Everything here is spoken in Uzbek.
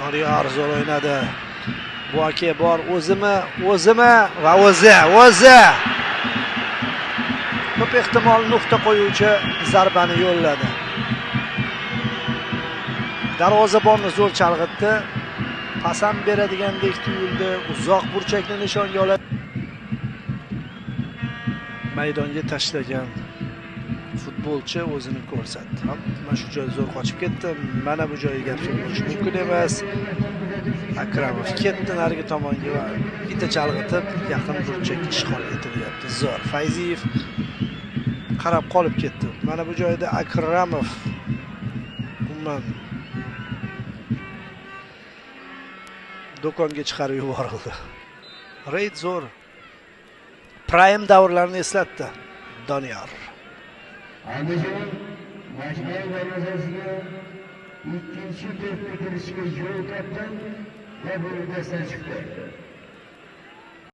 Doniyor zo'r o'ynadi. Bu aka bor, o'zimi va o'zi. Ko'p ehtimol nuqta qo'yuvchi zarbani yo'lladi. Darvozabonni zo'r chalg'itdi. Qasam beradigandek tuyuldi. Uzoq burchakni nishonga oladi. Maydonga tashlagan futbolchi o'zini ko'rsatdi. Mana shu joy zo'r qochib ketdi. Mana bu joyga gap so'rash mumkin emas. Akramov ketdi narigi tomonga va bitta chalg'itib yaqin burchakka ishg'ol etilyapti. Zo'r. Fayziyev qarab qolib ketdi. Mana bu joyda Akramov umuman do'konga chiqarib yuborildi. Reyd zo'r. Prime davrlarini eslatdi Doniyor. Andijon majmua darvozasiga ikkinchi to'pga kirishga yo'l topdi va bu chiqdi.